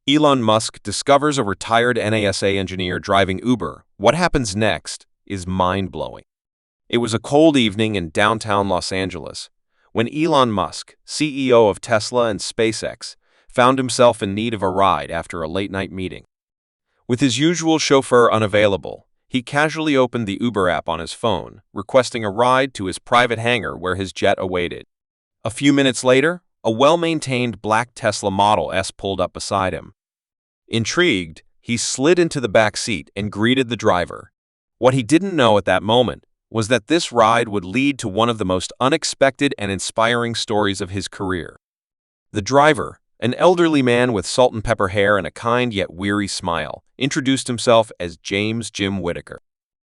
Elon Musk discovers a retired NASA engineer driving Uber. What happens next is mind-blowing. It was a cold evening in downtown Los Angeles when Elon Musk, CEO of Tesla and SpaceX, found himself in need of a ride after a late-night meeting. With his usual chauffeur unavailable, he casually opened the Uber app on his phone, requesting a ride to his private hangar where his jet awaited. A few minutes later, a well-maintained black Tesla Model S pulled up beside him. Intrigued, he slid into the back seat and greeted the driver. What he didn't know at that moment was that this ride would lead to one of the most unexpected and inspiring stories of his career. The driver, an elderly man with salt and pepper hair and a kind yet weary smile, introduced himself as Jim Whitaker.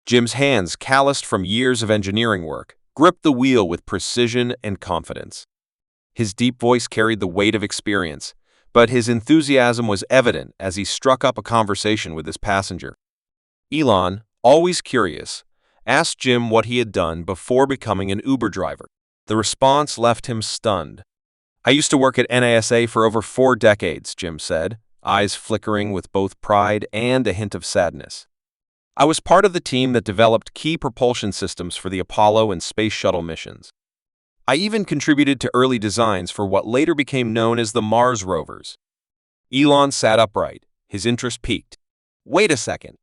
Jim's hands, calloused from years of engineering work, gripped the wheel with precision and confidence. His deep voice carried the weight of experience, but his enthusiasm was evident as he struck up a conversation with his passenger. Elon, always curious, asked Jim what he had done before becoming an Uber driver. The response left him stunned. "I used to work at NASA for over 4 decades, Jim said, eyes flickering with both pride and a hint of sadness. "I was part of the team that developed key propulsion systems for the Apollo and Space Shuttle missions. I even contributed to early designs for what later became known as the Mars rovers." Elon sat upright, his interest piqued. "Wait a second.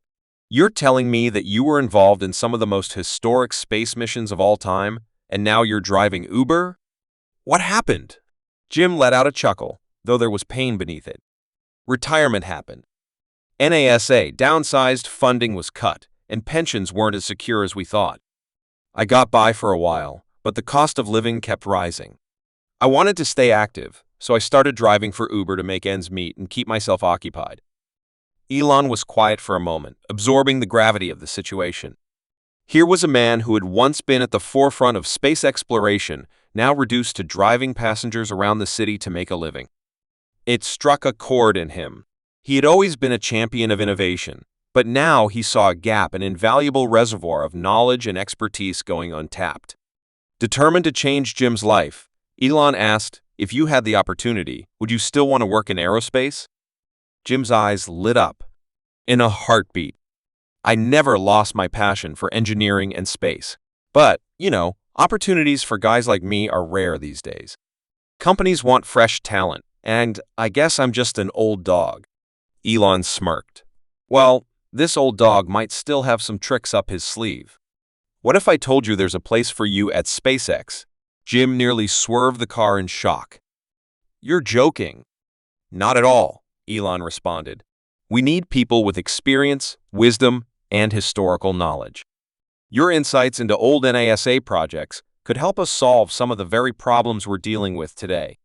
You're telling me that you were involved in some of the most historic space missions of all time, and now you're driving Uber? What happened?" Jim let out a chuckle, though there was pain beneath it. "Retirement happened. NASA downsized, funding was cut, and pensions weren't as secure as we thought. I got by for a while, but the cost of living kept rising. I wanted to stay active, so I started driving for Uber to make ends meet and keep myself occupied." Elon was quiet for a moment, absorbing the gravity of the situation. Here was a man who had once been at the forefront of space exploration, now reduced to driving passengers around the city to make a living. It struck a chord in him. He had always been a champion of innovation, but now he saw a gap, an invaluable reservoir of knowledge and expertise going untapped. Determined to change Jim's life, Elon asked, "If you had the opportunity, would you still want to work in aerospace?" Jim's eyes lit up. "In a heartbeat. I never lost my passion for engineering and space. But, opportunities for guys like me are rare these days. Companies want fresh talent, and I guess I'm just an old dog." Elon smirked. "Well, this old dog might still have some tricks up his sleeve. What if I told you there's a place for you at SpaceX?" Jim nearly swerved the car in shock. "You're joking." "Not at all," Elon responded. "We need people with experience, wisdom, and historical knowledge. Your insights into old NASA projects could help us solve some of the very problems we're dealing with today.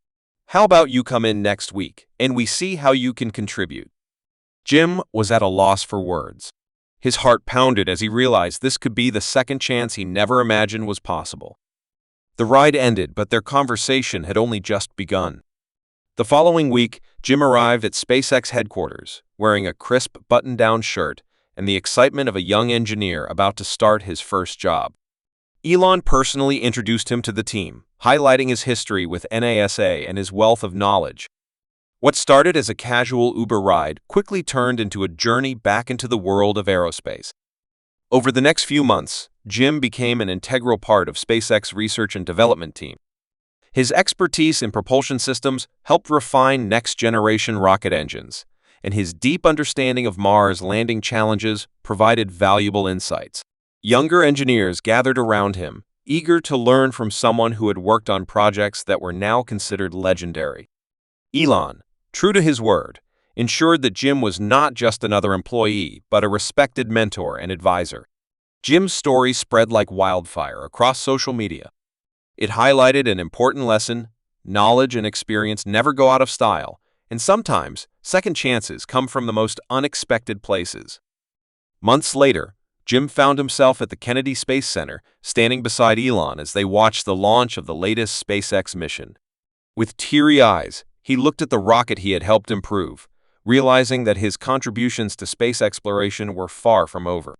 How about you come in next week, and we see how you can contribute?" Jim was at a loss for words. His heart pounded as he realized this could be the second chance he never imagined was possible. The ride ended, but their conversation had only just begun. The following week, Jim arrived at SpaceX headquarters, wearing a crisp button-down shirt and the excitement of a young engineer about to start his first job. Elon personally introduced him to the team, highlighting his history with NASA and his wealth of knowledge. What started as a casual Uber ride quickly turned into a journey back into the world of aerospace. Over the next few months, Jim became an integral part of SpaceX's research and development team. His expertise in propulsion systems helped refine next-generation rocket engines, and his deep understanding of Mars landing challenges provided valuable insights. Younger engineers gathered around him, eager to learn from someone who had worked on projects that were now considered legendary. Elon, true to his word, ensured that Jim was not just another employee, but a respected mentor and advisor. Jim's story spread like wildfire across social media. It highlighted an important lesson: knowledge and experience never go out of style, and sometimes second chances come from the most unexpected places. Months later, Jim found himself at the Kennedy Space Center, standing beside Elon as they watched the launch of the latest SpaceX mission. With teary eyes, he looked at the rocket he had helped improve, realizing that his contributions to space exploration were far from over.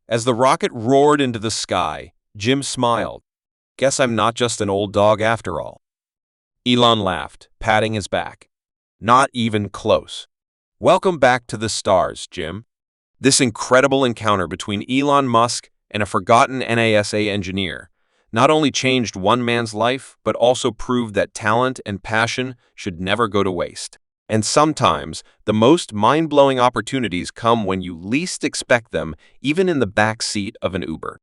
As the rocket roared into the sky, Jim smiled. "Guess I'm not just an old dog after all." Elon laughed, patting his back. "Not even close. Welcome back to the stars, Jim. This incredible encounter between Elon Musk and a forgotten NASA engineer not only changed one man's life, but also proved that talent and passion should never go to waste. And sometimes, the most mind-blowing opportunities come when you least expect them, even in the back seat of an Uber.